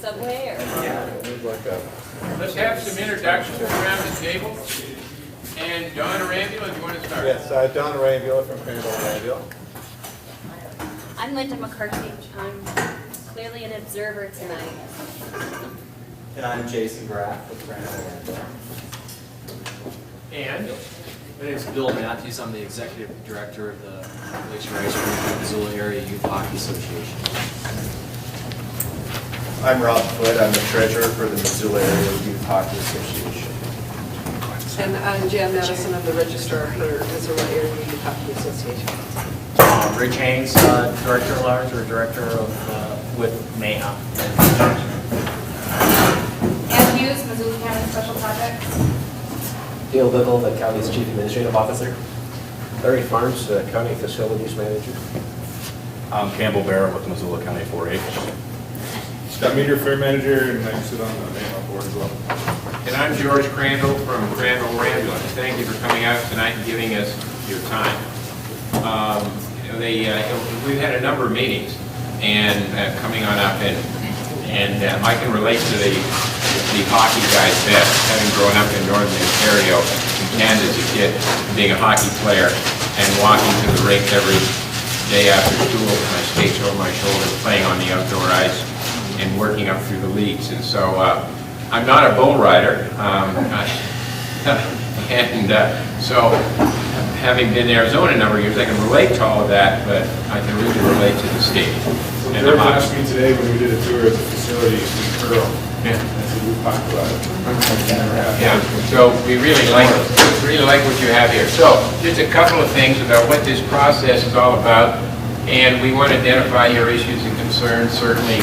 Subway or? Let's have some introductions around the table. And Don Arambula, do you want to start? Yes, Don Arambula from Crandall Arambula. I'm Linda McCarthy. I'm clearly an observer tonight. And I'm Jason Graff with Crandall Arambula. And My name is Bill Matthews. I'm the Executive Director of the Glacier Ice Cream Missoula Area Youth Hockey Association. I'm Rob Foote. I'm the Treasurer for the Missoula Area Youth Hockey Association. And I'm Jan Madison, I'm the Registrar for Missoula Area Youth Hockey Association. Rich Haynes, Director at Large or Director of with NAHA. Ann Hughes, Missoula County Special Projects. Dale Little, the county's Chief Administrative Officer. Larry Farms, County Facilities Manager. I'm Campbell Barrett with Missoula County 4-H. Scott Meter, Fair Manager, and I sit on the main board as well. And I'm George Crandall from Crandall Arambula. Thank you for coming out tonight and giving us your time. We've had a number of meetings and coming on up, and I can relate to the hockey guys best, having grown up in Northern Ontario in Canada as a kid, being a hockey player and walking to the rink every day after school with my skates over my shoulders, playing on the outdoor ice and working up through the leagues. And so I'm not a bull rider, so having been in Arizona a number of years, I can relate to all of that, but I can really relate to the skate. And George asked me today when we did a tour of the facility in Curl. Yeah. And I said, we talked about it. Yeah, so we really like what you have here. So just a couple of things about what this process is all about, and we want to identify your issues and concerns, certainly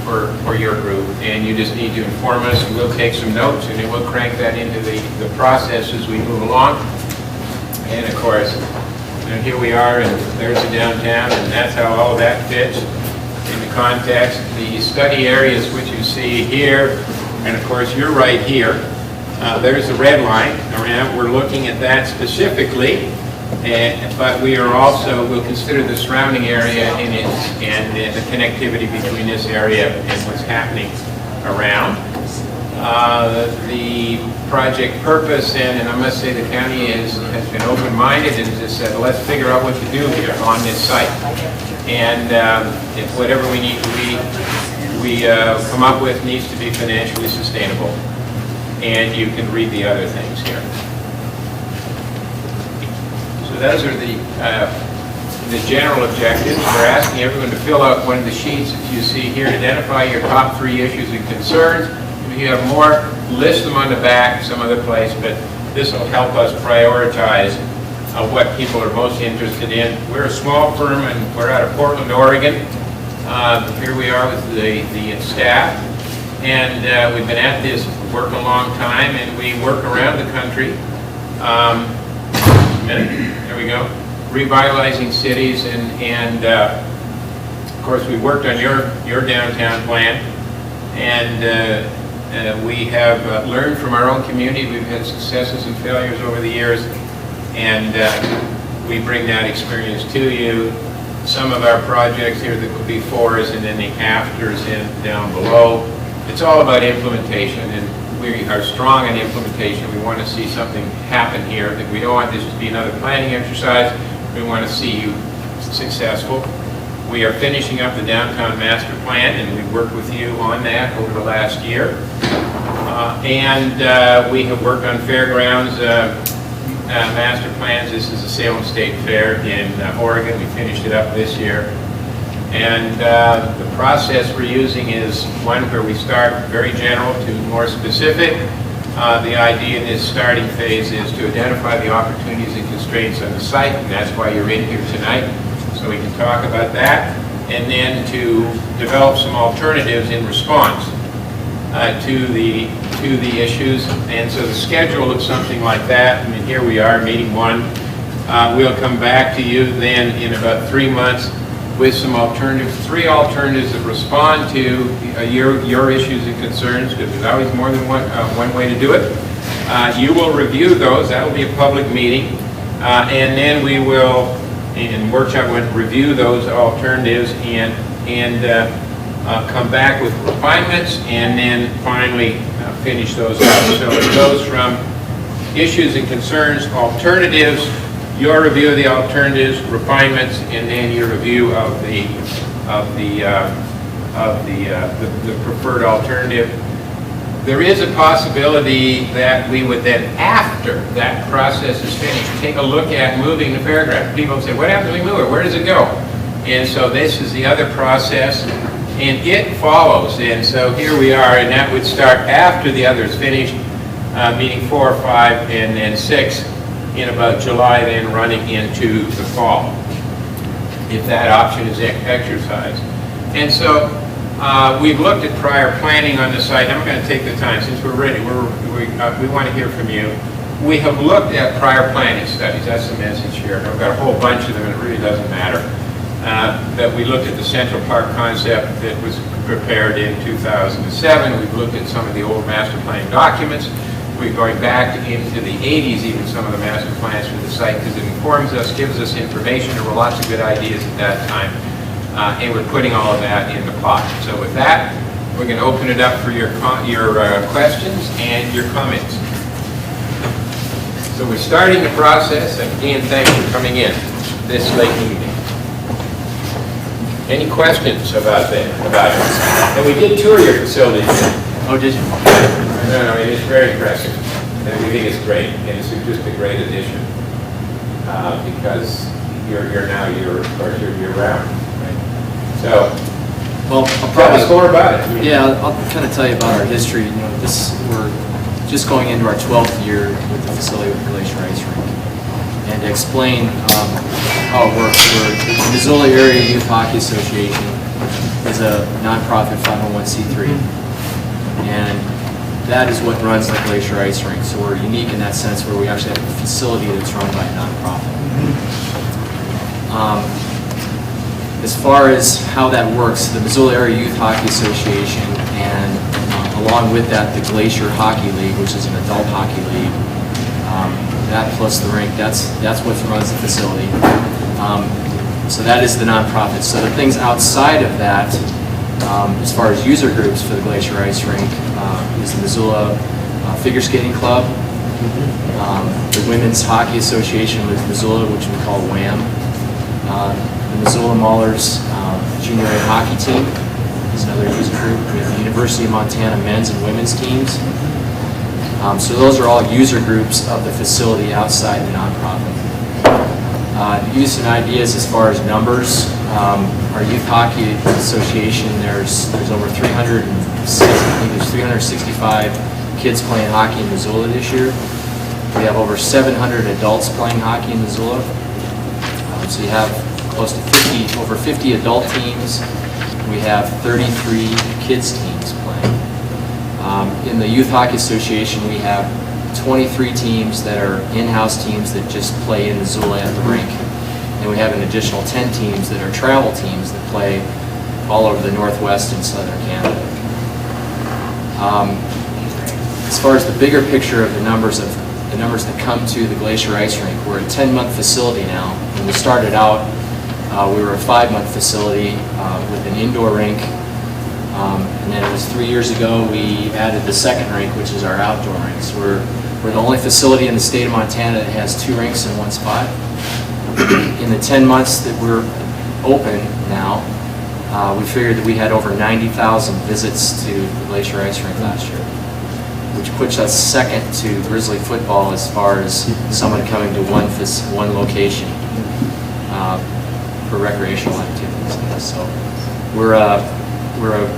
for your group, and you just need to inform us, and we'll take some notes, and then we'll crank that into the process as we move along. And of course, here we are, and there's the downtown, and that's how all of that fits in the context. The study areas which you see here, and of course you're right here, there's the red line around. We're looking at that specifically, but we are also, we'll consider the surrounding area and the connectivity between this area and what's happening around. The project purpose, and I must say the county has been open-minded and just said, let's figure out what to do here on this site. And if whatever we need we come up with needs to be financially sustainable. And you can read the other things here. So those are the general objectives. We're asking everyone to fill out one of the sheets that you see here. Identify your top 3 issues and concerns. If you have more, list them on the back some other place, but this will help us prioritize what people are most interested in. We're a small firm, and we're out of Portland, Oregon. Here we are with the staff, and we've been at this work a long time, and we work around the country. There we go. Revitalizing cities, and of course we worked on your downtown plan, and we have learned from our own community. We've had successes and failures over the years, and we bring that experience to you. Some of our projects here, the befores and then the afters down below. It's all about implementation, and we are strong in implementation. We want to see something happen here. That we don't want this to be another planning exercise. We want to see you successful. We are finishing up the downtown master plan, and we've worked with you on that over the last year. We have worked on fairgrounds master plans. This is the Salem State Fair in Oregon. We finished it up this year. And the process we're using is one where we start very general to more specific. The idea in this starting phase is to identify the opportunities and constraints on the site, and that's why you're in here tonight, so we can talk about that, and then to develop some alternatives in response to the issues. And so the schedule looks something like that. I mean, here we are, meeting 1. We'll come back to you then in about 3 months with some alternatives, 3 alternatives that respond to your issues and concerns, because there's always more than one way to do it. You will review those. That will be a public meeting, and then we will, in workshop, review those alternatives and come back with refinements, and then finally finish those out. So it goes from issues and concerns, alternatives, your review of the alternatives, refinements, and then your review of the preferred alternative. There is a possibility that we would then, after that process is finished, take a look at moving the fairground. People say, what happens when we move it? Where does it go? And so this is the other process, and it follows. And so here we are, and that would start after the other is finished, meeting 4 or 5 and then 6 in about July, then running into the fall, if that option is exercised. And so we've looked at prior planning on the site. I'm going to take the time, since we're ready, we want to hear from you. We have looked at prior planning studies. That's the message here. I've got a whole bunch of them, and it really doesn't matter. That we looked at the Central Park concept that was prepared in 2007. We've looked at some of the old master planning documents. We're going back into the 80s, even some of the master plans for the site, because it informs us, gives us information. There were lots of good ideas at that time. And we're putting all of that in the pot. So with that, we're going to open it up for your questions and your comments. So we're starting the process, and again, thanks for coming in this late evening. Any questions about that? And we did tour your facility today. Oh, did you? No, it is very impressive. And we think it's great, and it's just a great addition because you're now year-round. So, Well, I'll tell us probably, more about it. yeah, I'll kind of tell you about our history. You know, we're just going into our 12th year with the facility with the Glacier Ice Rink. And to explain how it works, the Missoula Area Youth Hockey Association is a nonprofit 501c3. And that is what runs the Glacier Ice Rink. So we're unique in that sense where we actually have a facility that's run by a nonprofit. As far as how that works, the Missoula Area Youth Hockey Association and along with that the Glacier Hockey League, which is an adult hockey league, that plus the rink, that's what runs the facility. So that is the nonprofit. So the things outside of that, as far as user groups for the Glacier Ice Rink, is the Missoula Figure Skating Club, the Women's Hockey Association with Missoula, which we call WHAM, the Missoula Maulers Junior A Hockey Team is another user group. We have the University of Montana men's and women's teams. So those are all user groups of the facility outside the nonprofit. To give you some ideas as far as numbers, our Youth Hockey Association, there's over 365 kids playing hockey in Missoula this year. We have over 700 adults playing hockey in Missoula. So you have close to over 50 adult teams. We have 33 kids teams playing. In the Youth Hockey Association, we have 23 teams that are in-house teams that just play in Missoula at the rink. And we have an additional 10 teams that are travel teams that play all over the Northwest and Southern Canada. As far as the bigger picture of the numbers that come to the Glacier Ice Rink, we're a 10-month facility now. When we started out, we were a 5-month facility with an indoor rink. And then it was 3 years ago we added the second rink, which is our outdoor rink. So we're the only facility in the state of Montana that has 2 rinks in one spot. In the 10 months that we're open now, we figured that we had over 90,000 visits to the Glacier Ice Rink last year, which puts us second to Grizzly football as far as someone coming to one location for recreational activities. So we're a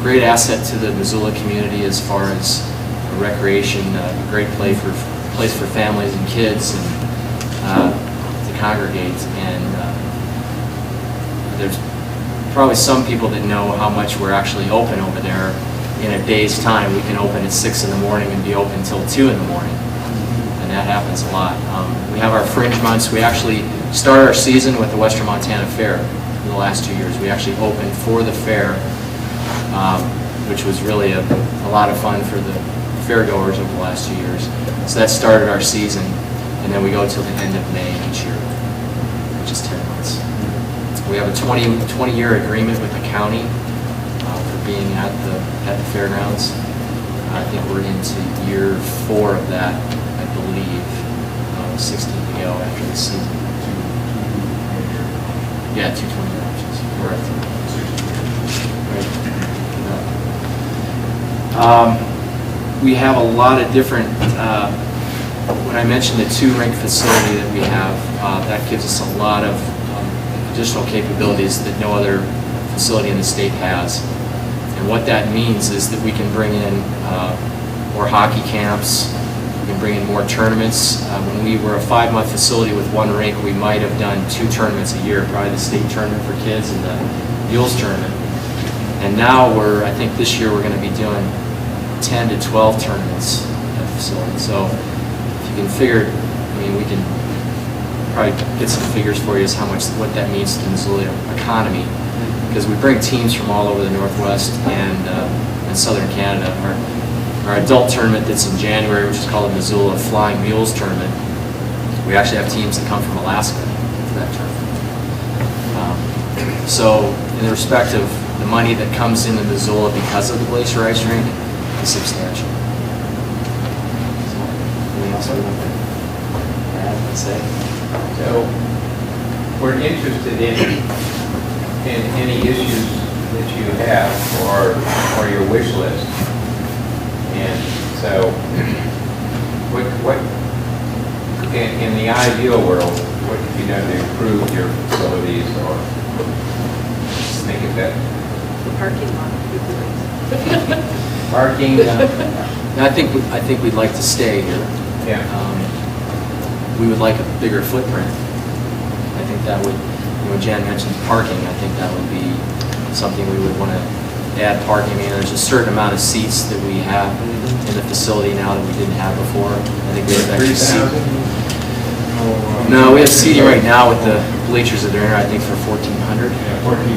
great asset to the Missoula community as far as recreation, a great place for families and kids and to congregate. And there's probably some people that know how much we're actually open over there. In a day's time, we can open at 6 in the morning and be open until 2 in the morning. And that happens a lot. We have our fringe months. We actually started our season with the Western Montana Fair in the last 2 years. We actually opened for the fair, which was really a lot of fun for the fairgoers over the last 2 years. So that started our season, and then we go till the end of May each year, which is 10 months. We have a 20-year agreement with the county for being at the fairgrounds. I think we're into year 4 of that, I believe, 16 to go after the season. Yeah, 220 matches, correct. Right. We have a lot of different, when I mentioned the 2-rink facility that we have, that gives us a lot of additional capabilities that no other facility in the state has. And what that means is that we can bring in more hockey camps, we can bring in more tournaments. When we were a 5-month facility with 1 rink, we might have done 2 tournaments a year, probably the state tournament for kids and the Mules tournament. And now I think this year we're going to be doing 10 to 12 tournaments at the facility. So if you can figure, I mean, we can probably get some figures for you as what that means to the Missoula economy, because we bring teams from all over the Northwest and Southern Canada. Our adult tournament that's in January, which is called the Missoula Flying Mules Tournament, we actually have teams that come from Alaska for that tournament. So in respect of the money that comes into Missoula because of the Glacier Ice Rink is substantial. So, anything else I would like to add and say? So we're interested in any issues that you have or your wish list. And so what in the ideal world, what have you done to improve your facilities or make it better? The parking lot. Parking, I think we'd like to stay here. yeah. We would like a bigger footprint. I think that would, Jan mentioned parking. I think that would be something we would want to add parking. I mean, there's a certain amount of seats that we have in the facility now that we didn't have before. I think we have extra seats. No, we have seating right now with the bleachers that are in, I think, for 1,400. Yeah, 14.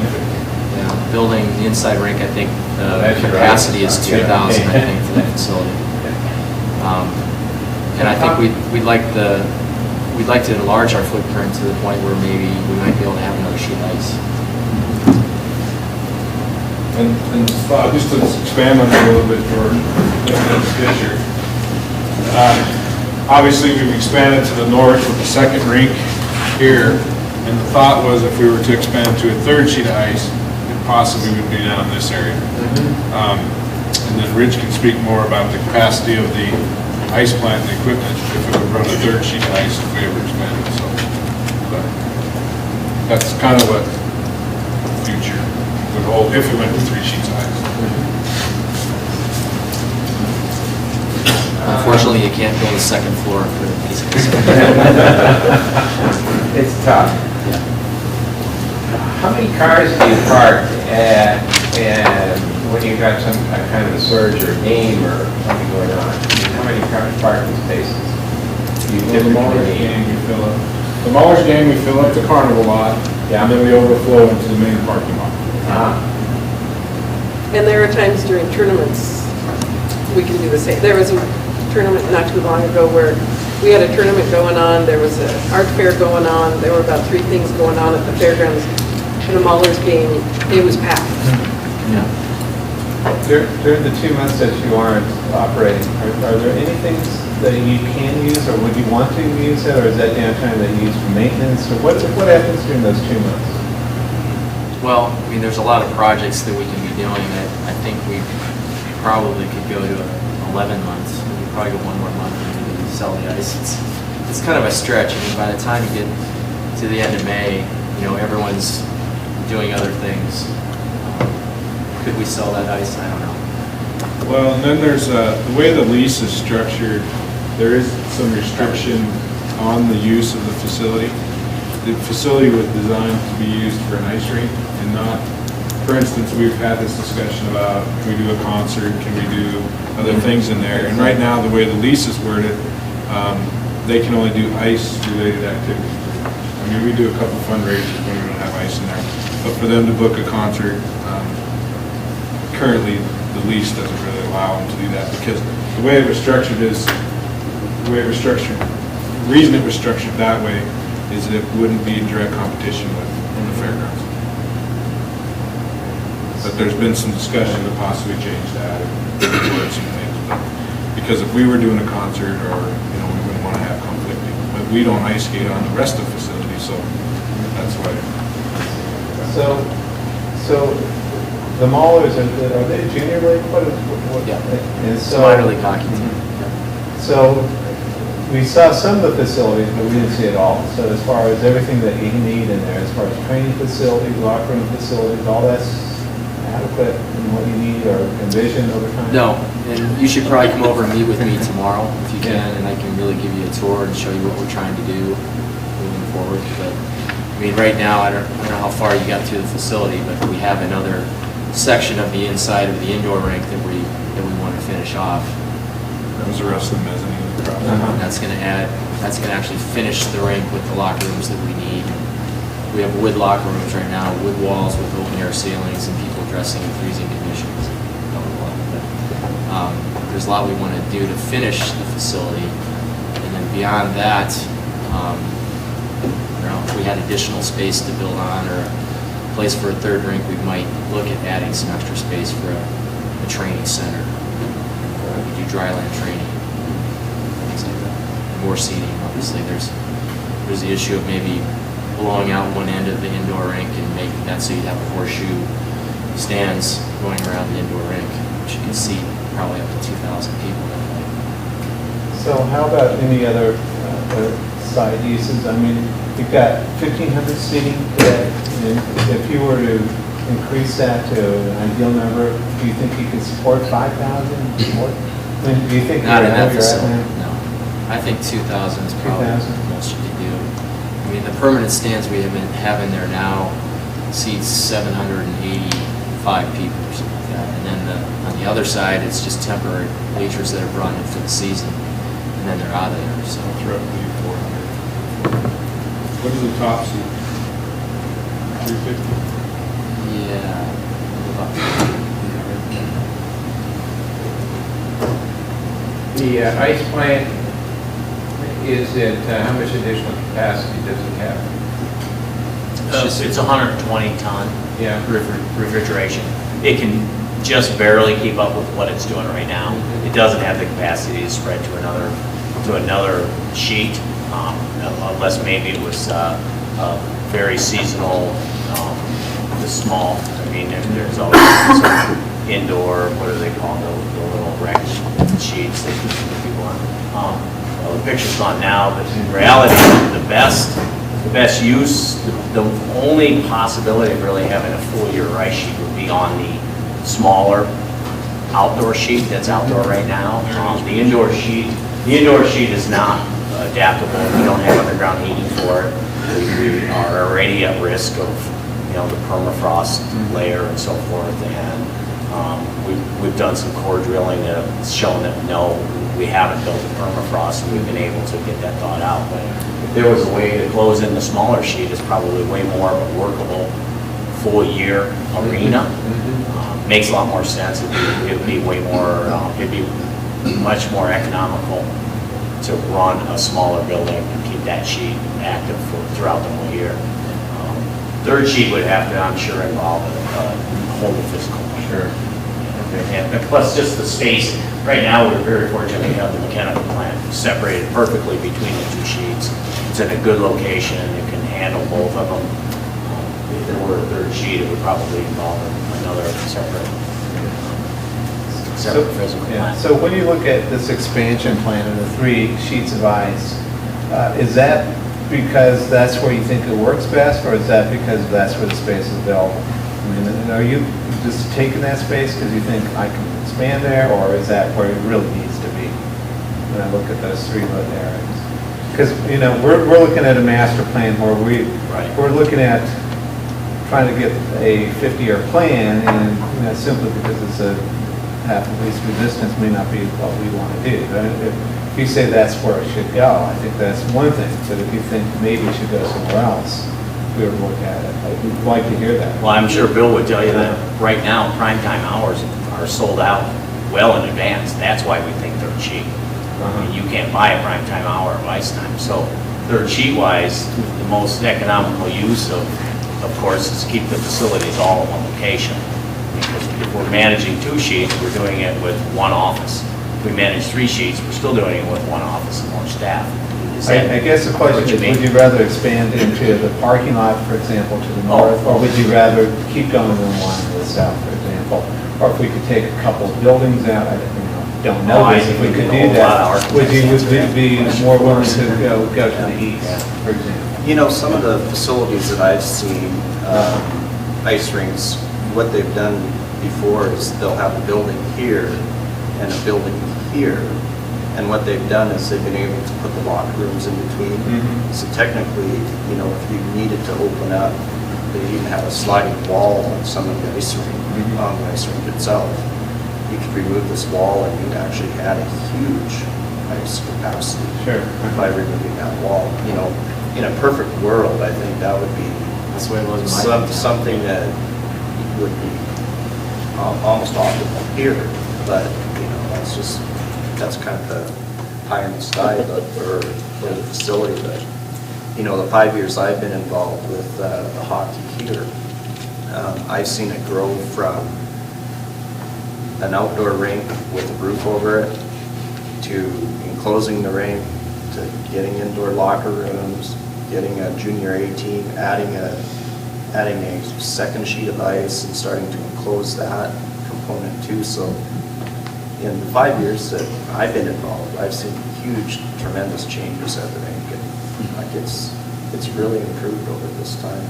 Yeah, building, the inside rink, I think the That's right. capacity is 2,000, I think, for that facility. And I think we'd like to enlarge our footprint to the point where maybe we might be able to have another sheet of ice. And just to expand on that a little bit, Jordan, Fisher. Obviously, we've expanded to the north with the 2nd rink here, and the thought was if we were to expand to a 3rd sheet of ice, it possibly would be down in this area. And then Rich can speak more about the capacity of the ice plant and the equipment if it would run a 3rd sheet of ice if we ever expanded. So, but that's kind of what the future would hold if we went to 3 sheets of ice. Unfortunately, you can't go to the 2nd floor and put a piece of ice. It's tough. Yeah. How many cars do you park and when you got some kind of a surge or a game or something going on? How many parking spaces do you The Mullish typically game need? we fill up. The Mullish game we fill up the carnival lot, and then we overflow into the main parking lot. And there are times during tournaments, we can do the same. There was a tournament not too long ago where we had a tournament going on, there was an art fair going on, there were about 3 things going on at the fairgrounds. And the Muller's game, it was packed. Yeah. During the 2 months that you aren't operating, are there any things that you can use or would you want to use it, or is that downtime that you use for maintenance, or what happens during those 2 months? Well, I mean, there's a lot of projects that we can be doing that I think we probably could go to 11 months. We could probably go 1 more month and maybe sell the ice. It's kind of a stretch. I mean, by the time you get to the end of May, everyone's doing other things. Could we sell that ice? I don't know. Well, and then there's the way the lease is structured, there is some restriction on the use of the facility. The facility was designed to be used for an ice rink and not, for instance, we've had this discussion about can we do a concert, can we do other things in there? And right now, the way the lease is worded, they can only do ice-related activities. I mean, we do a couple fundraisers when we don't have ice in there, but for them to book a concert, currently the lease doesn't really allow them to do that because the way it was structured is, the reason it was structured that way is that it wouldn't be in direct competition with the fairgrounds. So But there's been some discussion to possibly change that or word some things. But because if we were doing a concert or, you know, we wouldn't want to have conflicting. But we don't ice skate on the rest of the facility, so that's why. So the Maulers, are they junior league? What? Yeah. And It's a so, minor league hockey team. so we saw some of the facilities, but we didn't see it all. So as far as everything that you need in there, as far as training facilities, locker room facilities, all that's adequate in what you need or envision over time? No, and you should probably come over and meet with me tomorrow if you can, and I can really give you a tour and show you what we're trying to do moving forward. But I mean, right now, I don't know how far you got through the facility, but we have another section of the inside of the indoor rink that we want to finish off. That was the rest of the mezzanine across. And that's going to actually finish the rink with the locker rooms that we need. We have wood locker rooms right now, wood walls with open air ceilings and people dressing in freezing conditions. But, there's a lot we want to do to finish the facility. And then beyond that, you know, if we had additional space to build on or a place for a third rink, we might look at adding some extra space for a training center. Or we do dry land training, things like that. More seating, obviously. There's the issue of maybe blowing out one end of the indoor rink and making that so you'd have a horseshoe stands going around the indoor rink, which you can seat probably up to 2,000 people that way. So how about any other side uses? I mean, you've got 1,500 seating today, and if you were to increase that to an ideal number, do you think you could support 5,000? More? I mean, do you think Not in that you're at facility, now? no. I think 2,000 is probably 2,000? the most you could do. I mean, the permanent stands we have in there now seats 785 people or something like that. And then on the other side, it's just temporary bleachers that are brought in for the season, and then they're out of there, so. It's roughly 400. What is the top seat? 350? Yeah. The ice plant is at, how much additional capacity does it have? It's 120 ton Yeah. refrigeration. It can just barely keep up with what it's doing right now. It doesn't have the capacity to spread to another sheet, unless maybe it was very seasonal, small. I mean, there's always some indoor, what do they call the little rec sheets they keep people on. Well, the picture's gone now, but in reality, the best use, the only possibility of really having a full year ice sheet would be on the smaller outdoor sheet that's outdoor right now. The indoor sheet is not adaptable. We don't have underground heating for it. We are already at risk of, you know, the permafrost layer and so forth. And we've done some core drilling that has shown that no, we haven't built a permafrost, and we've been able to get that thawed out. But if there was a way to close in the smaller sheet, it's probably way more of a workable full year arena. Makes a lot more sense. It'd be way more, it'd be much more economical to run a smaller building and keep that sheet active throughout the whole year. Third sheet would have to, I'm sure, involve a whole physical. Sure. And plus just the space. Right now, we're very fortunate to have the mechanical plant separated perfectly between the two sheets. It's in a good location. It can handle both of them. If there were a third sheet, it would probably involve another separate physical Yeah. plant. So when you look at this expansion plan and the 3 sheets of ice, is that because that's where you think it works best, or is that because that's where the space is available? I mean, are you just taking that space because you think I can expand there, or is that where it really needs to be? When I look at those 3 lit areas, because you know we're looking at a master plan where we're looking at trying to get a 50-year plan, and you know, simply because it's a path of least resistance may not be what we want to do. But if you say that's where it should go, I think that's one thing. But if you think maybe it should go somewhere else, we would look at it. I'd like to hear that. Well, I'm sure Bill would tell you that right now, primetime hours are sold out well in advance. That's why we think they're cheap. I mean, you can't buy a primetime hour of ice time. So they're cheap-wise, the most economical use of course, is to keep the facilities all in one location. Because if we're managing 2 sheets, we're doing it with 1 office. If we manage 3 sheets, we're still doing it with 1 office and more staff. Is that I guess the question what you is, mean? would you rather expand into the parking lot, for example, to the north, or would you rather keep going in line to the south, for example? Or if we could take a couple of buildings out, I don't know I this, if we think could a do whole lot of that, would you architects be more willing to go to the east, for example? You know, some of the facilities that I've seen, ice rinks, what they've done before is they'll have a building here and a building here. And what they've done is they've been able to put the locker rooms in between. So technically, you know, if you needed to open up, they even have a sliding wall on some of the ice rink, on the ice rink itself. You could remove this wall and you'd actually add a huge ice capacity. Sure. By removing that wall. You know, in a perfect world, I think that would be That's the way it was in my something that would be almost optimal here, but, you know, that's kind of the pie in the sky but for the facility. But, you know, the 5 years I've been involved with the hockey here, I've seen it grow from an outdoor rink with a roof over it to enclosing the rink, to getting indoor locker rooms, getting a junior A team, adding a second sheet of ice and starting to enclose that component too. So in the 5 years that I've been involved, I've seen huge, tremendous changes at the rink. And like it's really improved over this time.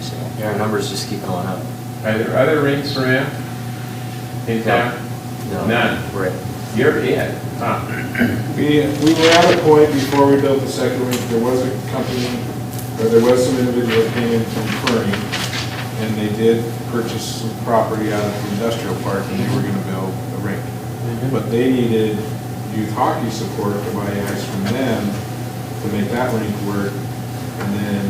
So, Yeah, our numbers just keep going up. Are there other rinks around in town? No. None. Right. You're it. Huh. We were at a point before we built the second rink, there was a company, or there was some individual that came in from Kearney, and they did purchase some property out of the industrial park, and they were gonna build a rink. But they needed youth hockey support to buy ice from them to make that rink work, and then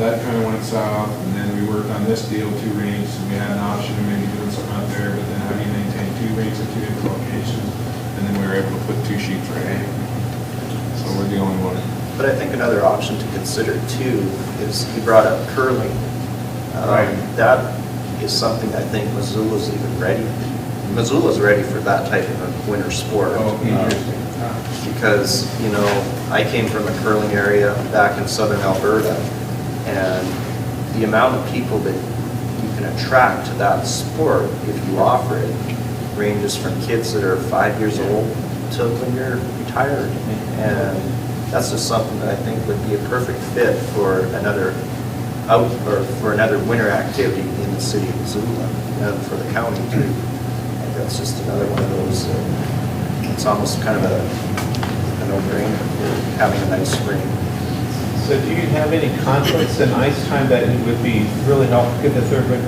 that kind of went south, and then we worked on this deal, 2 rinks, and we had an option of maybe doing something out there, but then how do you maintain 2 rinks at 2 different locations? And then we were able to put 2 sheets right in. So we're the only one. but I think another option to consider too is you brought up curling. Right. That is something I think Missoula's even ready. Missoula's ready for that type of a winter sport. Interesting. Because, you know, I came from a curling area back in southern Alberta, and the amount of people that you can attract to that sport if you offer it ranges from kids that are 5 years old to when you're retired. And that's just something that I think would be a perfect fit for another winter activity in the city of Missoula and for the county too. Like that's just another one of those, it's almost kind of a no-brainer for having a nice spring. So do you have any conflicts in ice time that it would be really helpful to give the third rink?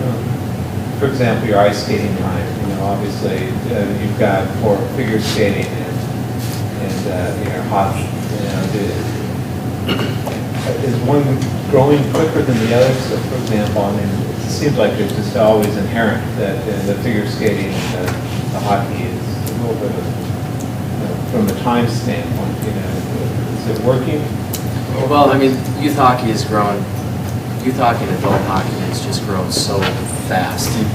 For example, your ice skating time, you know, obviously you've got for figure skating and you know, hockey, you know, is one growing quicker than the other? So for example, I mean, it seems like it's just always inherent that the figure skating and the hockey is a little bit of, from a time standpoint, you know, is it working? Well, I mean, youth hockey has grown, youth hockey and adult hockey has just grown so fast. And,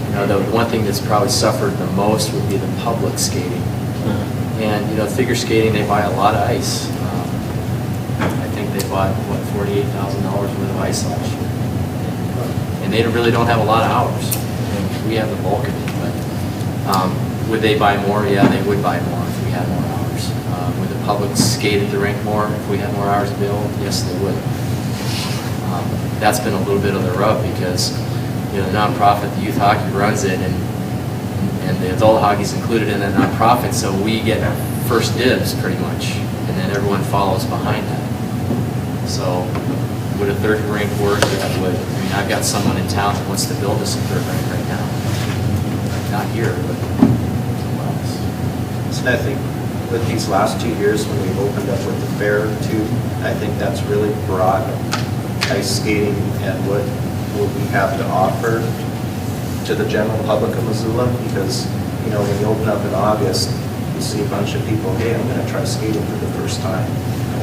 you know, the one thing that's probably suffered the most would be the public skating. And, you know, figure skating, they buy a lot of ice. I think they bought, what, $48,000 worth of ice last year. And they really don't have a lot of hours. And we have the bulk of it, but would they buy more? Yeah, they would buy more if we had more hours. Would the public skate at the rink more if we had more hours available? Yes, they would. That's been a little bit of the rub because, you know, the nonprofit, the youth hockey runs it, and the adult hockey's included in that nonprofit, so we get first dibs pretty much, and then everyone follows behind that. So would a third rink work? Yeah, it would. I mean, I've got someone in town that wants to build us a third rink right now. Not here, but somewhere else. So I think with these last 2 years when we've opened up with the fair too, I think that's really brought ice skating and what we have to offer to the general public of Missoula, because, you know, when you open up in August, you see a bunch of people, hey, I'm going to try skating for the first time.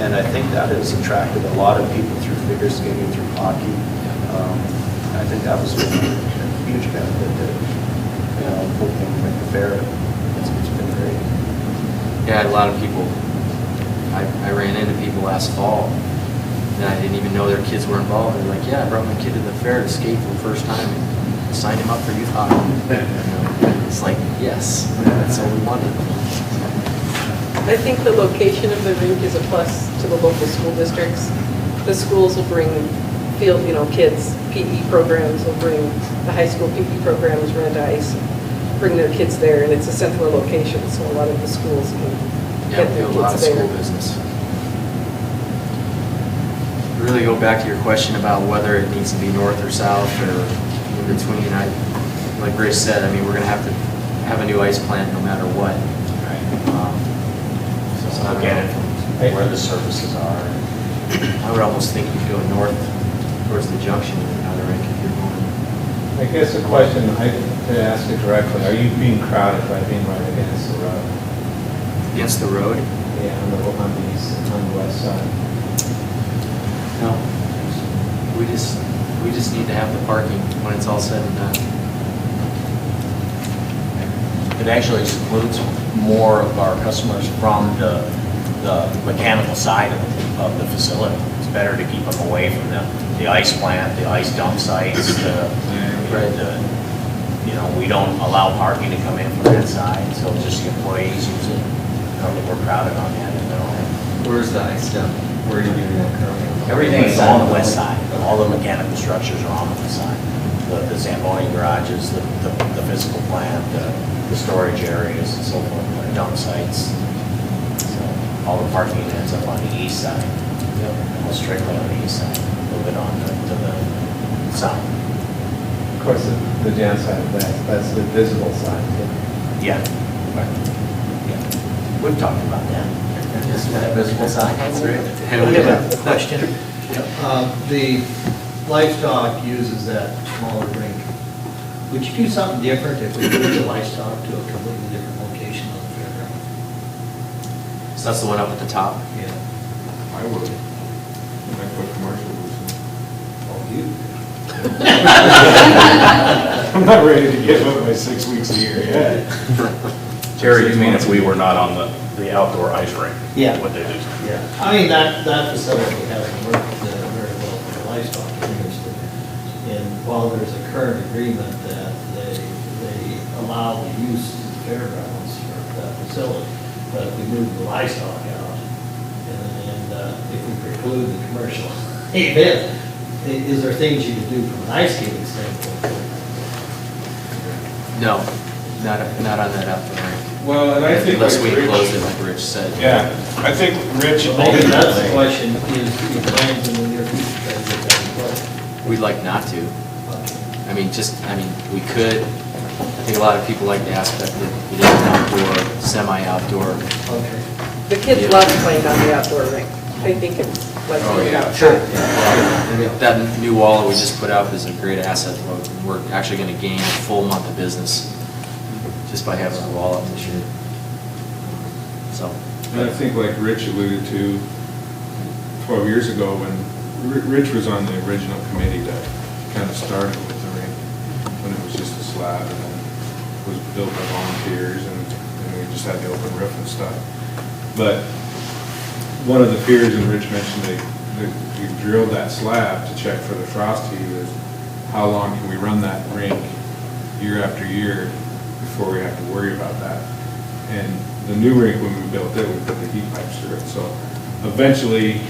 And I think that has attracted a lot of people through figure skating, through hockey. I think that was a huge benefit to, you know, with the fair. It's been great. Yeah, a lot of people, I ran into people last fall, and I didn't even know their kids were involved. They're like, yeah, I brought my kid to the fair to skate for the first time and signed him up for youth hockey. You know, it's like, yes, that's all we wanted. I think the location of the rink is a plus to the local school districts. The schools will bring field, kids, PE programs will bring, the high school PE programs rent ice, bring their kids there, and it's a central location, so a lot of the schools can Yeah, get we their do a lot of kids school there. business. Really go back to your question about whether it needs to be north or south or in between. Like Rich said, I mean, we're gonna have to have a new ice plant no matter what. So look at it from where the services are. I would almost think you'd go north towards the junction and another rink if you're going. I guess the question, to ask it directly, are you being crowded by being right against the road? Against the road? Yeah, on the west side. No. We just need to have the parking when it's all said and done. It actually excludes more of our customers from the mechanical side of the facility. It's better to keep them away from the ice plant, the ice dump sites, we don't allow parking to come in from that side, so just the employees use it. We're crowded on that. Where's the ice dump? Where are you doing that currently? Everything is on the west side. All the mechanical structures are on the west side. The Zamboni garages, the physical plant, the storage areas and so forth, the dump sites. So all the parking ends up on the east side. Almost strictly on the east side, a little bit on to the south. Of course, the downside of that's the visible side. Yeah. We've talked about that. Just that visible side. That's right. We have a question. The livestock uses that smaller rink. Would you do something different if we moved the livestock to a completely different location on the fairground? So that's the one up at the top? Yeah. I would. I put commercial booths Oh, you? in. I'm not ready to give up my 6 weeks a year yet. Jerry, you mean if we were not on the outdoor ice rink? Yeah. What they do? Yeah. I mean, that facility hasn't worked very well for the livestock industry. And while there's a current agreement that they allow the use of the fairgrounds for that facility, but if we move the livestock out and if we preclude the commercial event, is there things you could do from an ice skating standpoint? No, not on that outdoor rink. Well, and I think Unless we like Rich- close it like Rich said. Yeah, I think Rich. Well, maybe that's the question, is your plans in the near future to get that in place? We'd like not to. We could. I think a lot of people like the aspect that it is an outdoor, semi-outdoor. Okay. The kids love playing on the outdoor rink. I think it's like. Sure. That new wall that we just put up is a great asset. We're actually going to gain a full month of business just by having the wall up this year. So. And I think like Rich alluded to 12 years ago when Rich was on the original committee that kind of started with the rink, when it was just a slab and then was built by volunteers and we just had the open roof and stuff. But one of the fears, and Rich mentioned we drilled that slab to check for the frost heave, is how long can we run that rink year after year before we have to worry about that. And the new rink, when we built it, we put the heat pipes through it. So eventually,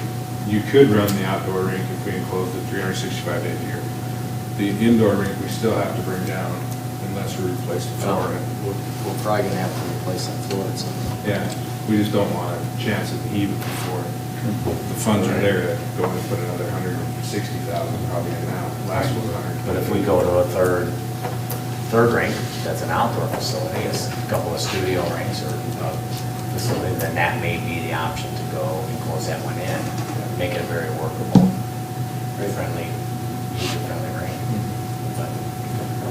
you could run the outdoor rink if we enclosed it 365 days a year. The indoor rink, we still have to bring down unless we replace the floor. We're probably going to have to replace that floor at some point. Yeah, we just don't want a chance of heaving before. The funds are there to go and put another 160,000 probably in now. Last was 100. But if we go to a third rink, that's an outdoor facility, it's a couple of studio rinks or a facility, then that may be the option to go and close that one in, make it a very workable, very friendly, user-friendly rink. But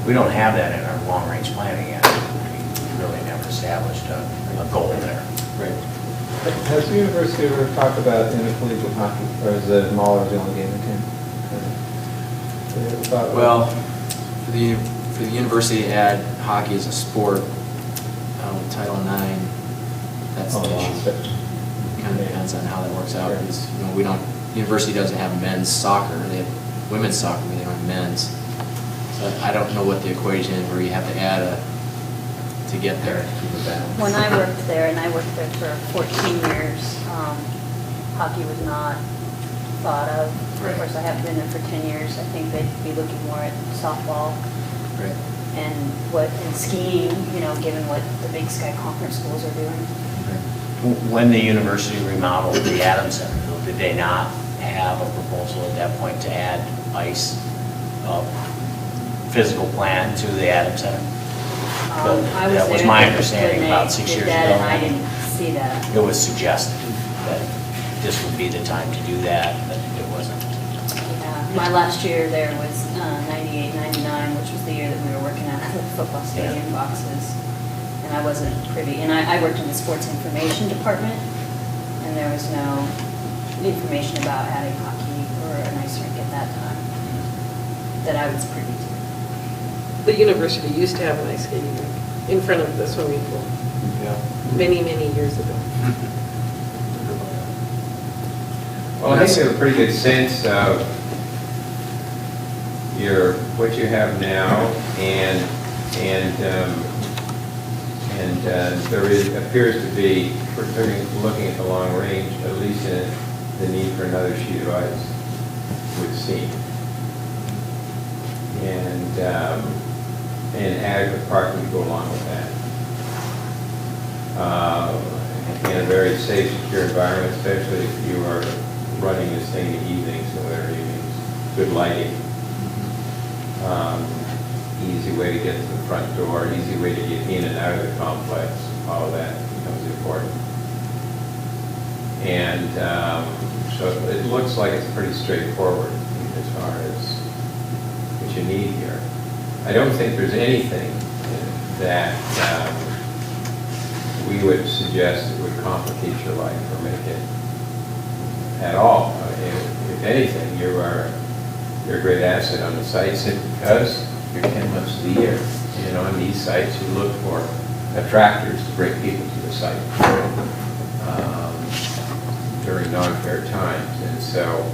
we don't have that in our long-range planning yet. We really never established a goal there. Right. Has the university ever talked about intercollegiate hockey, or is it Mahler the only game in town? Well, for the university to add hockey as a sport, Title IX, that's the issue. Kind of depends on how that works out, because, university doesn't have men's soccer, they have women's soccer, but they don't have men's. So I don't know what the equation is where you have to add to get there. When I worked there, and I worked there for 14 years, hockey was not thought of. Right. Of course, I haven't been there for 10 years. I think they'd be looking more at softball Right. and skiing, given what the Big Sky Conference schools are doing. When the university remodeled the Adams Center, did they not have a proposal at that point to add ice, physical plan to the Adams Center? I That was there my when understanding they about 6 did years that, ago. And I didn't see that. It was suggested that this would be the time to do that, but it wasn't. Yeah, my last year there was 98, 99, which was the year that we were working at the football stadium boxes. And I wasn't privy, and I worked in the sports information department, and there was no information about adding hockey or an ice rink at that time that I was privy to. The university used to have an ice skating rink in front of the swimming pool many, many years ago. Well, I think we have a pretty good sense of what you have now, and there appears to be, looking at the long range, at least the need for another sheet of ice would seem. And adequate parking to go along with that. In a very safe, secure environment, especially if you are running this thing in the evenings, in the winter evenings. Good lighting. Easy way to get to the front door, easy way to get in and out of the complex. All of that becomes important. And so it looks like it's pretty straightforward as far as what you need here. I don't think there's anything that we would suggest that would complicate your life or make it at all. If anything, you're a great asset on the site simply because you're 10 months of the year. On these sites, you look for attractors to bring people to the site during non-fair times, and so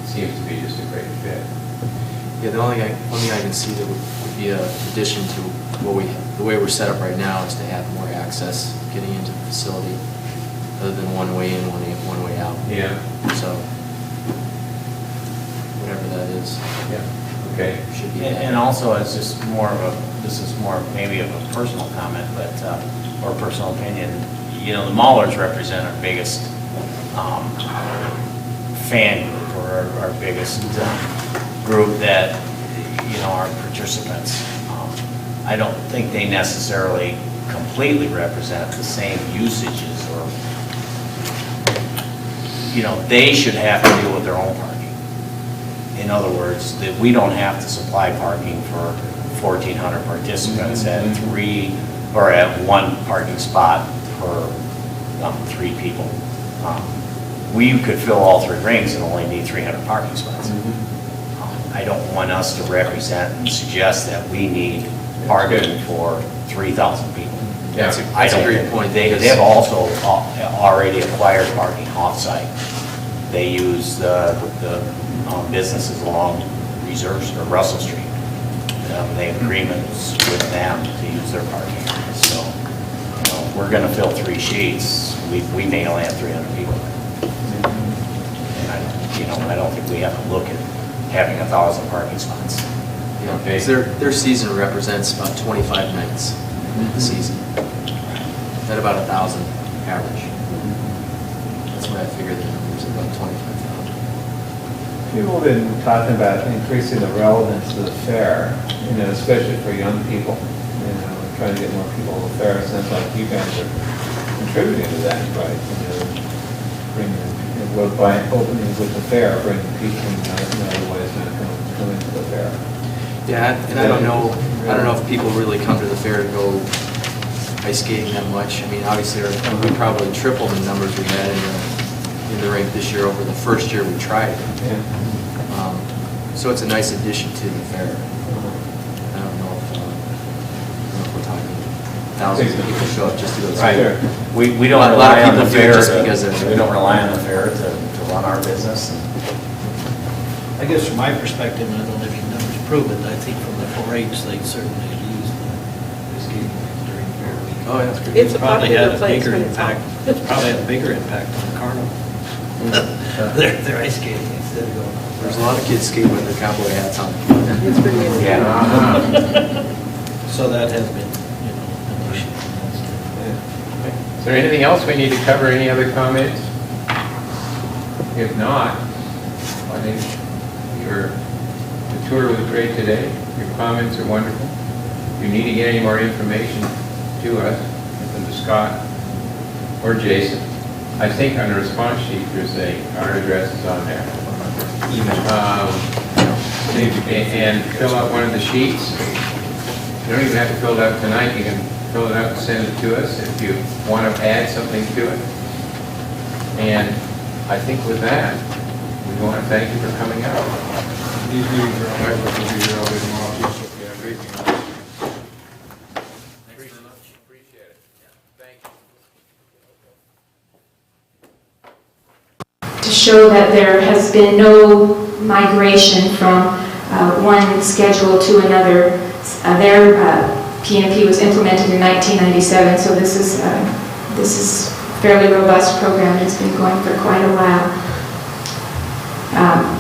it seems to be just a great fit. Yeah, the only thing I can see that would be an addition to the way we're set up right now is to have more access getting into the facility, other than one way in, one way out. Yeah. So, whatever that is. Yeah. Okay. Should be. And also, it's just this is more maybe of a personal comment, but, or personal opinion, the Maulers represent our biggest fan group, or our biggest group that, are participants. I don't think they necessarily completely represent the same usages, or, they should have to deal with their own parking. In other words, that we don't have to supply parking for 1,400 participants at at one parking spot per 3 people. We could fill all 3 rings and only need 300 parking spots. I don't want us to represent and suggest that we need parking for 3,000 people. Yeah, that's a great point. They have also already acquired parking off-site. They use the businesses along Reserve or Russell Street. They have agreements with them to use their parking areas. So, we're going to fill 3 sheets. We may only have 300 people. And I don't think we have to look at having 1,000 parking spots. Yeah, because their season represents about 25 nights in the season. At about 1,000 average. That's what I figure the numbers, about 25,000. People have been talking about increasing the relevance of the fair, especially for young people, trying to get more people to the fair. It sounds like you guys are contributing to that, right? By opening with the fair, bringing people otherwise not coming to the fair. Yeah, and I don't know if people really come to the fair to go ice skating that much. I mean, obviously, we probably tripled the numbers we had in the rink this year over the first year we tried it. Yeah. So it's a nice addition to the fair. I don't know if we're talking thousands of people show up just to go to the fair. We A don't lot of rely on people the do it fair, just because they're- we don't rely on the fair to run our business. I guess from my perspective, and I don't know if your numbers prove it, I think from the 4-H, they certainly use the skating rinks during Fair Week. Oh, yeah, that's good. It's a Probably popular had a place bigger when it's impact. hot. It's probably had a bigger impact on the carnival. They're ice skating instead of going. There's a lot of kids skate with their cowboy hats on. It's pretty amazing. So that has been, an issue. Is there anything else we need to cover? Any other comments? If not, I think the tour was great today. Your comments are wonderful. If you need to get any more information to us, from to Scott or Jason, I think on the response sheet, there's our address is on there. And fill out one of the sheets. You don't even have to fill it out tonight. You can fill it out and send it to us if you want to add something to it. And I think with that, we want to thank you for coming out. These meetings are all right, we'll be here all day tomorrow, too, so if you have anything else. Appreciate it. Thank you. To show that there has been no migration from one schedule to another. Their PMP was implemented in 1997, so this is a fairly robust program. It's been going for quite a while.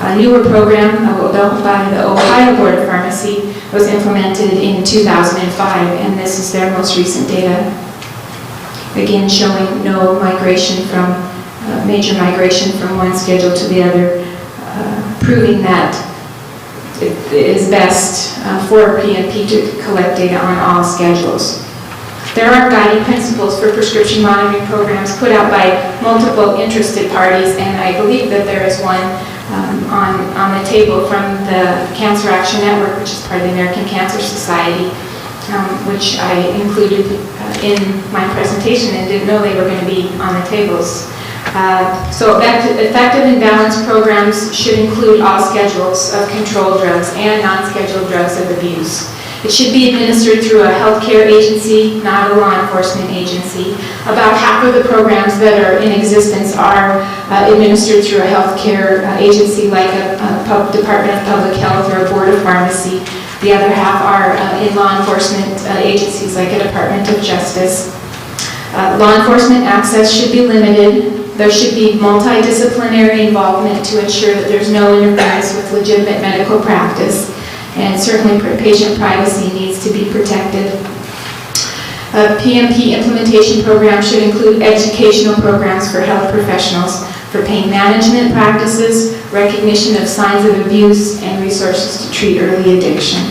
A newer program developed by the Ohio Board of Pharmacy was implemented in 2005, and this is their most recent data. Again, showing no migration from major migration from one schedule to the other, proving that it is best for PMP to collect data on all schedules. There are guiding principles for prescription monitoring programs put out by multiple interested parties, and I believe that there is one on the table from the Cancer Action Network, which is part of the American Cancer Society, which I included in my presentation and didn't know they were going to be on the tables. So effective and balanced programs should include all schedules of controlled drugs and non-scheduled drugs of abuse. It should be administered through a healthcare agency, not a law enforcement agency. About half of the programs that are in existence are administered through a healthcare agency like a Department of Public Health or a Board of Pharmacy. The other half are in law enforcement agencies like a Department of Justice. Law enforcement access should be limited. There should be multidisciplinary involvement to ensure that there's no interference with legitimate medical practice. And certainly patient privacy needs to be protected. A PMP implementation program should include educational programs for health professionals for pain management practices, recognition of signs of abuse, and resources to treat early addiction.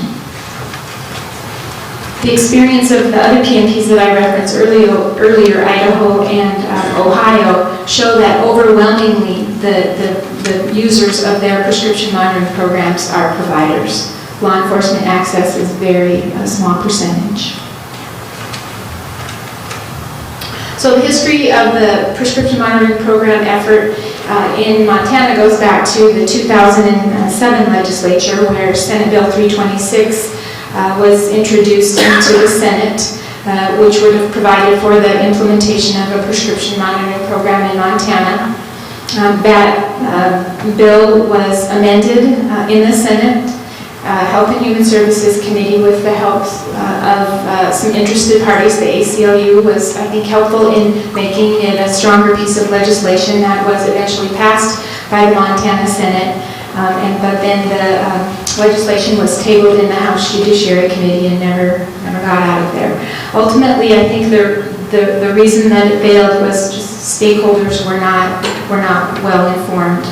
The experience of the other PMPs that I referenced earlier, Idaho and Ohio, show that overwhelmingly the users of their prescription monitoring programs are providers. Law enforcement access is a small percentage. So the history of the prescription monitoring program effort in Montana goes back to the 2007 legislature, where Senate Bill 326 was introduced into the Senate, which would have provided for the implementation of a prescription monitoring program in Montana. That bill was amended in the Senate. Health and Human Services Committee, with the help of some interested parties. The ACLU was, I think, helpful in making it a stronger piece of legislation that was eventually passed by the Montana Senate. But then the legislation was tabled in the House Judiciary Committee and never got out of there. Ultimately, I think the reason that it failed was just stakeholders were not well informed.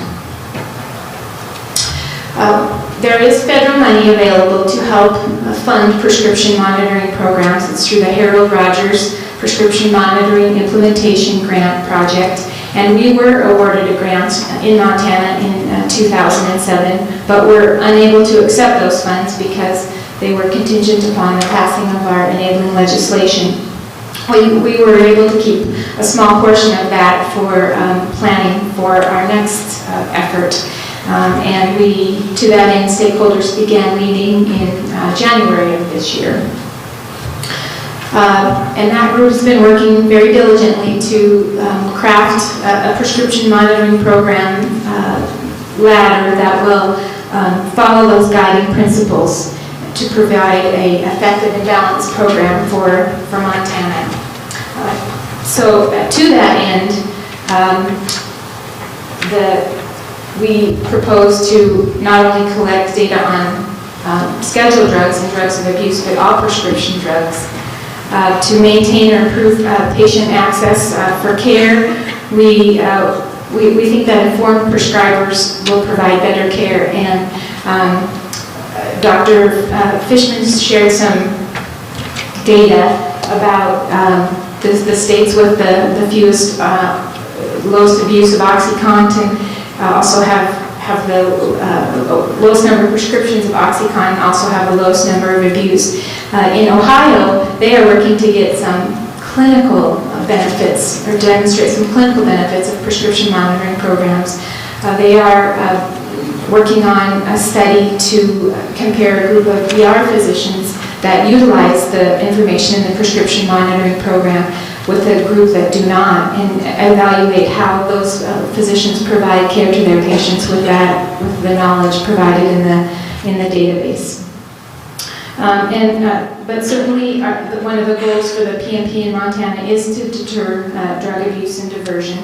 There is federal money available to help fund prescription monitoring programs. It's through the Harold Rogers Prescription Monitoring Implementation Grant Project. And we were awarded a grant in Montana in 2007, but were unable to accept those funds because they were contingent upon the passing of our enabling legislation. We were able to keep a small portion of that for planning for our next effort. And we, to that end, stakeholders began meeting in January of this year. And that group's been working very diligently to craft a prescription monitoring program ladder that will follow those guiding principles to provide an effective and balanced program for Montana. So to that end, we propose to not only collect data on scheduled drugs and drugs of abuse, but all prescription drugs. To maintain or improve patient access for care, we think that informed prescribers will provide better care. And Dr. Fishman shared some data about the states with the fewest, lowest abuse of OxyContin, also have the lowest number of prescriptions of OxyContin, also have the lowest number of abuse. In Ohio, they are working to get some clinical benefits, or demonstrate some clinical benefits of prescription monitoring programs. They are working on a study to compare a group of ER physicians that utilize the information in the prescription monitoring program with a group that do not, and evaluate how those physicians provide care to their patients with the knowledge provided in the database. But certainly one of the goals for the PMP in Montana is to deter drug abuse and diversion.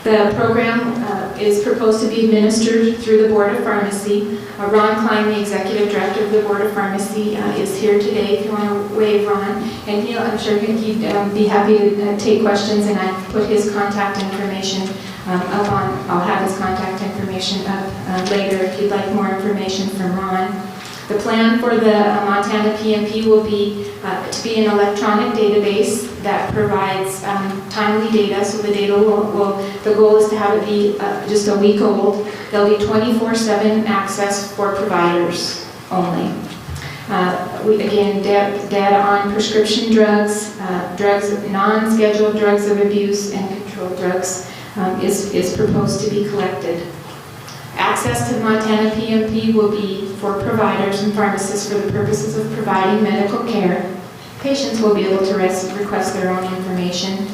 The program is proposed to be administered through the Board of Pharmacy. Ron Klein, the Executive Director of the Board of Pharmacy, is here today if you want to wave Ron. And I'm sure he'd be happy to take questions, and I've put his contact information up on, I'll have his contact information up later if you'd like more information from Ron. The plan for the Montana PMP will be to be an electronic database that provides timely data. So the data the goal is to have it be just a week old. There'll be 24/7 access for providers only. Again, data on prescription drugs, non-scheduled drugs of abuse, and controlled drugs is proposed to be collected. Access to the Montana PMP will be for providers and pharmacists for the purposes of providing medical care. Patients will be able to request their own information.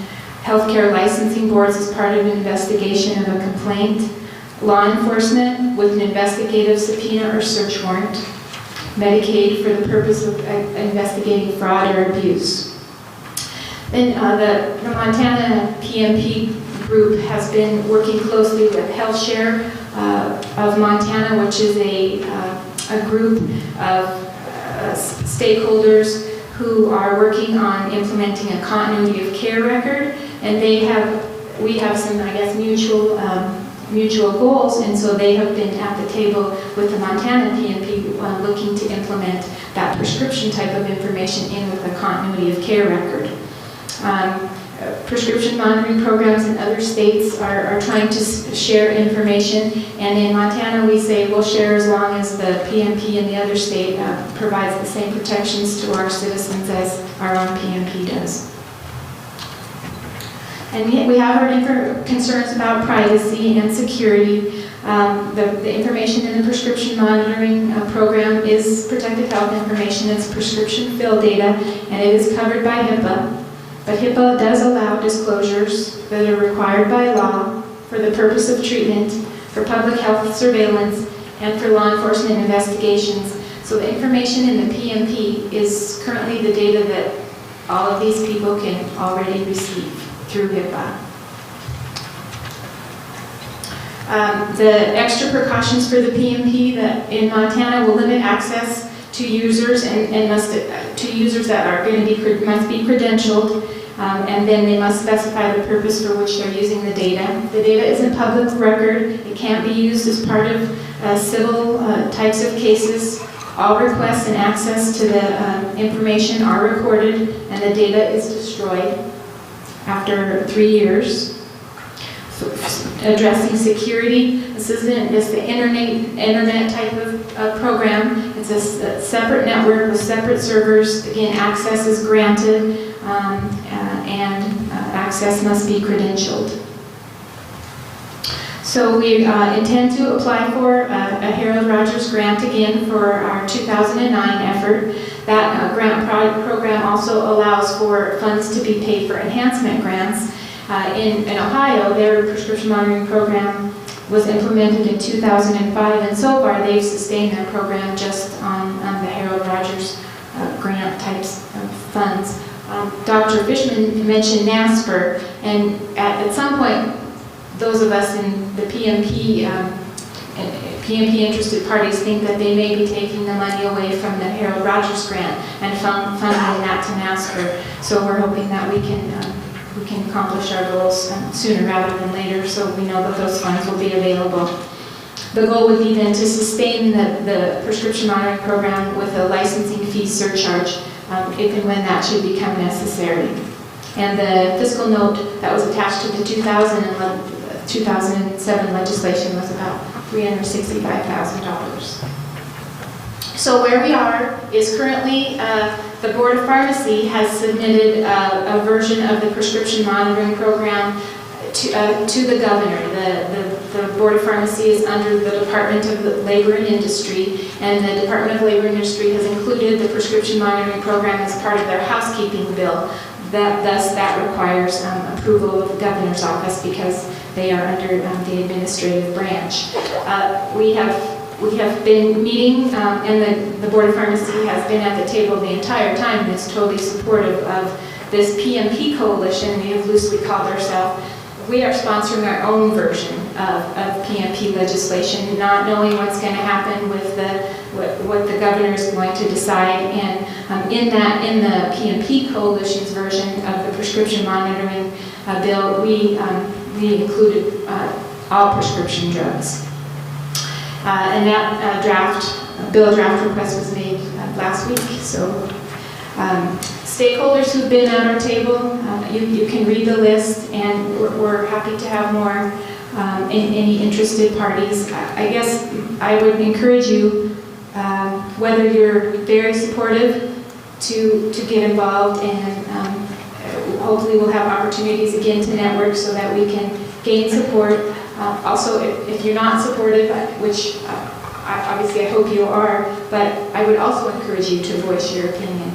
Healthcare licensing boards as part of an investigation of a complaint. Law enforcement with an investigative subpoena or search warrant. Medicaid for the purpose of investigating fraud or abuse. Then the Montana PMP group has been working closely with HealthShare of Montana, which is a group of stakeholders who are working on implementing a continuity of care record, and we have some, I guess, mutual goals, and so they have been at the table with the Montana PMP looking to implement that prescription type of information in with a continuity of care record. Prescription monitoring programs in other states are trying to share information, and in Montana we say we'll share as long as the PMP in the other state provides the same protections to our citizens as our own PMP does. And yet we have our concerns about privacy and security. The information in the prescription monitoring program is protected health information. It's prescription fill data, and it is covered by HIPAA. But HIPAA does allow disclosures that are required by law for the purpose of treatment, for public health surveillance, and for law enforcement investigations. So the information in the PMP is currently the data that all of these people can already receive through HIPAA. The extra precautions for the PMP that in Montana will limit access to users and to users that are going to must be credentialed, and then they must specify the purpose for which they're using the data. The data is a public record. It can't be used as part of civil types of cases. All requests and access to the information are recorded, and the data is destroyed after 3 years. Addressing security, this is the internet type of program. It's a separate network with separate servers. Again, access is granted, and access must be credentialed. So we intend to apply for a Harold Rogers grant again for our 2009 effort. That grant program also allows for funds to be paid for enhancement grants. In Ohio, their prescription monitoring program was implemented in 2005, and so far they've sustained their program just on the Harold Rogers grant types of funds. Dr. Fishman mentioned NASPR, and at some point, those of us in the PMP interested parties think that they may be taking the money away from the Harold Rogers grant and funding that to NASPR. So we're hoping that we can accomplish our goals sooner rather than later, so we know that those funds will be available. The goal would be then to sustain the prescription monitoring program with a licensing fee surcharge if and when that should become necessary. And the fiscal note that was attached to the 2007 legislation was about $365,000. So where we are is currently the Board of Pharmacy has submitted a version of the prescription monitoring program to the governor. The Board of Pharmacy is under the Department of Labor and Industry, and the Department of Labor and Industry has included the prescription monitoring program as part of their housekeeping bill. Thus, that requires approval of the governor's office because they are under the administrative branch. We have been meeting, and the Board of Pharmacy has been at the table the entire time. It's totally supportive of this PMP coalition. We have loosely called ourselves. We are sponsoring our own version of PMP legislation, not knowing what's going to happen with what the governor is going to decide. And in the PMP coalition's version of the prescription monitoring bill, we included all prescription drugs. And that bill draft request was made last week. So stakeholders who've been at our table, you can read the list, and we're happy to have more any interested parties. I guess I would encourage you, whether you're very supportive, to get involved, and hopefully we'll have opportunities again to network so that we can gain support. Also, if you're not supportive, which obviously I hope you are, but I would also encourage you to voice your opinion.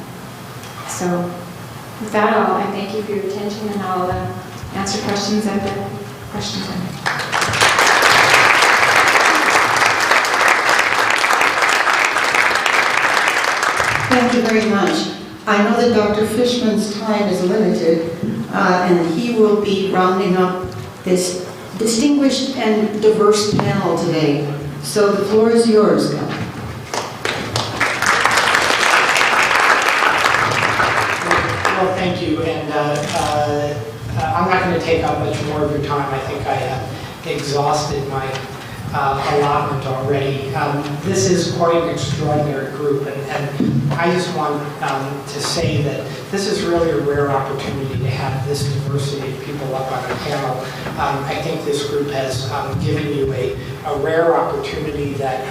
So with that all, I thank you for your attention, and I'll answer questions at the question time. Thank you very much. I know that Dr. Fishman's time is limited, and he will be rounding up this distinguished and diverse panel today. So the floor is yours, Cal. Well, thank you, and I'm not going to take up much more of your time. I think I have exhausted my allotment already. This is quite an extraordinary group, and I just want to say that this is really a rare opportunity to have this diversity of people up on a panel. I think this group has given you a rare opportunity that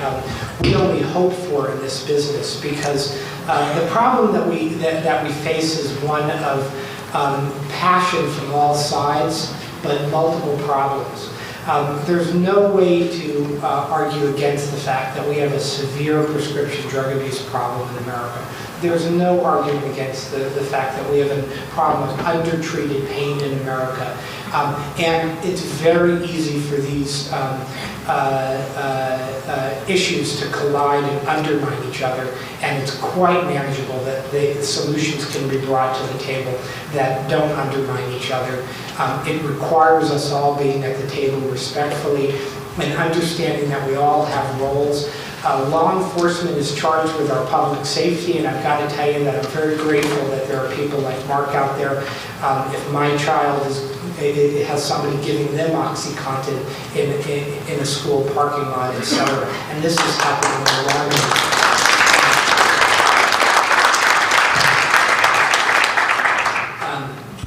we only hope for in this business, because the problem that we face is one of passion from all sides, but multiple problems. There's no way to argue against the fact that we have a severe prescription drug abuse problem in America. There's no argument against the fact that we have a problem with undertreated pain in America. And it's very easy for these issues to collide and undermine each other, and it's quite manageable that the solutions can be brought to the table that don't undermine each other. It requires us all being at the table respectfully and understanding that we all have roles. Law enforcement is charged with our public safety, and I've got to tell you that I'm very grateful that there are people like Mark out there. If my child has somebody giving them OxyContin in a school parking lot, etc., and this is happening alarmingly.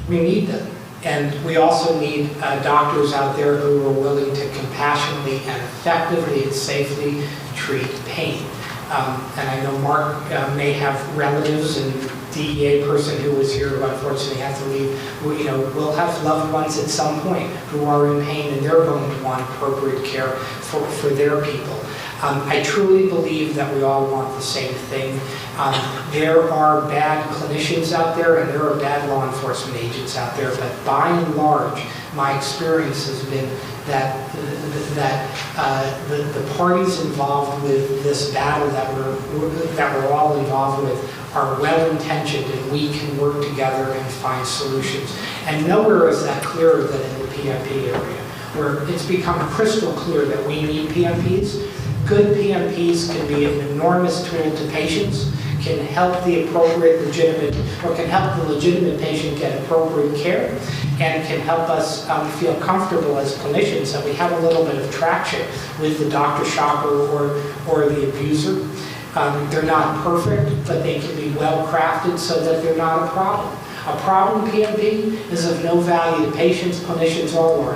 We need them. And we also need doctors out there who are willing to compassionately and effectively and safely treat pain. And I know Mark may have relatives in DEA person who was here who unfortunately had to leave. We'll have loved ones at some point who are in pain, and they're going to want appropriate care for their people. I truly believe that we all want the same thing. There are bad clinicians out there, and there are bad law enforcement agents out there, but by and large, my experience has been that the parties involved with this battle that we're all involved with are well-intentioned, and we can work together and find solutions. And nowhere is that clearer than in the PMP area, where it's become crystal clear that we need PMPs. Good PMPs can be an enormous tool to patients, can help the legitimate patient get appropriate care, and can help us feel comfortable as clinicians that we have a little bit of traction with the doctor shopper or the abuser. They're not perfect, but they can be well crafted so that they're not a problem. A problem PMP is of no value to patients, clinicians, or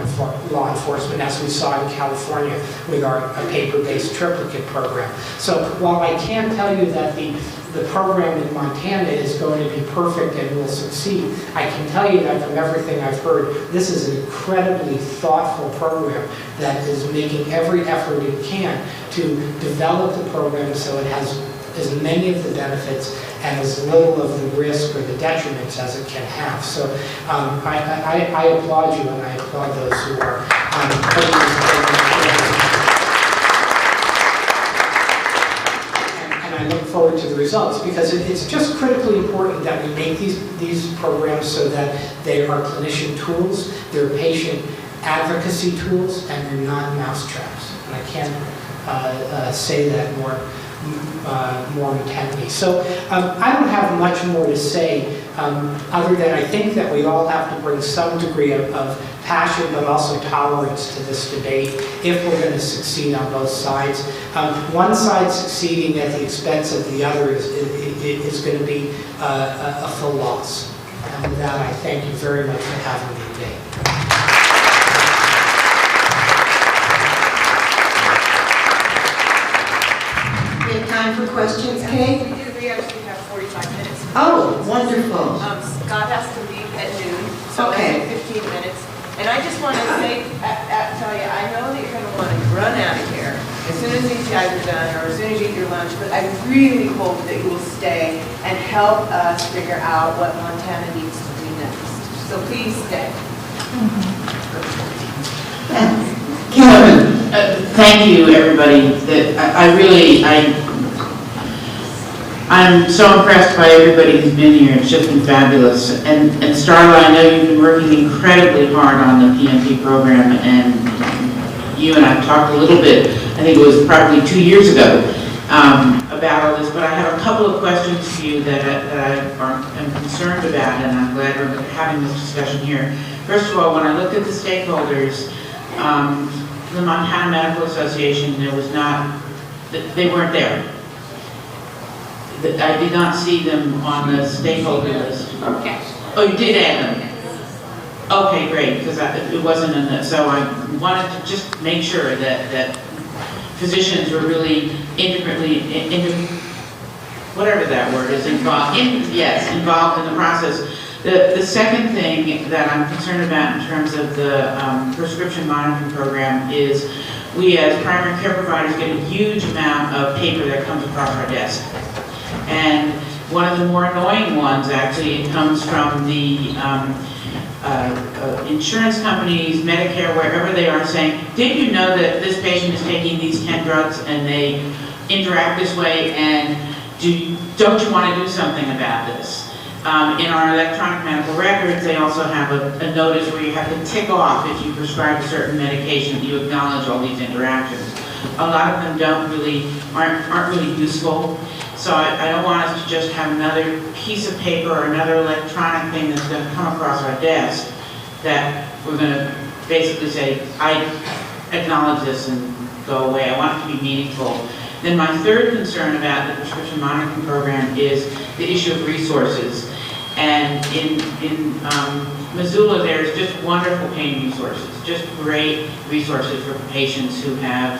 law enforcement, as we saw in California with our paper-based triplicate program. So while I can't tell you that the program in Montana is going to be perfect and will succeed, I can tell you that from everything I've heard, this is an incredibly thoughtful program that is making every effort it can to develop the program so it has as many of the benefits and as little of the risk or the detriments as it can have. So I applaud you, and I applaud those who are putting this program. And I look forward to the results, because it's just critically important that we make these programs so that they are clinician tools, they're patient advocacy tools, and they're not mousetraps. And I can't say that more intently. So I don't have much more to say other than I think that we all have to bring some degree of passion but also tolerance to this debate if we're going to succeed on both sides. One side succeeding at the expense of the other is going to be a full loss. And with that, I thank you very much for having me today. We have time for questions, Kay? We actually have 45 minutes. Oh, wonderful. Scott has to leave at noon, so Okay. I have 15 minutes. And I just want to say, tell you, I know that you're going to want to run out of here as soon as these guys are done, or as soon as you eat your lunch, but I really hope that you will stay and help us figure out what Montana needs to do next. So please stay. Kevin. Thank you, everybody. I'm so impressed by everybody who's been here. It's just been fabulous. And Starla, I know you've been working incredibly hard on the PMP program, and you and I talked a little bit, I think it was probably 2 years ago, about all this, but I have a couple of questions for you that I am concerned about, and I'm glad we're having this discussion here. First of all, when I looked at the stakeholders, the Montana Medical Association, they weren't there. I did not see them on the stakeholder list. Okay. Oh, you did add them? Okay, great, because it wasn't in the, so I wanted to just make sure that physicians were really intricately, whatever that word is, involved in the process. The second thing that I'm concerned about in terms of the prescription monitoring program is we as primary care providers get a huge amount of paper that comes across our desk. And one of the more annoying ones actually comes from the insurance companies, Medicare, wherever they are, saying, did you know that this patient is taking these 10 drugs and they interact this way, and don't you want to do something about this? In our electronic medical records, they also have a notice where you have to tick off if you prescribe a certain medication that you acknowledge all these interactions. A lot of them aren't really useful. So I don't want us to just have another piece of paper or another electronic thing that's going to come across our desk that we're going to basically say, I acknowledge this and go away. I want it to be meaningful. Then my third concern about the prescription monitoring program is the issue of resources. And in Missoula, there's just wonderful pain resources, just great resources for patients who have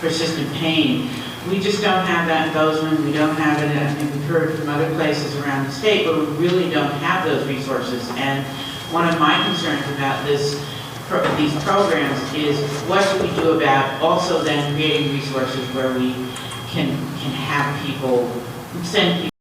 persistent pain. we just don't have that in Bozeman, we don't have it, and we've heard from other places around the state, but we really don't have those resources. And one of my concerns about these programs is what do we do about also then creating resources where we can have people, send people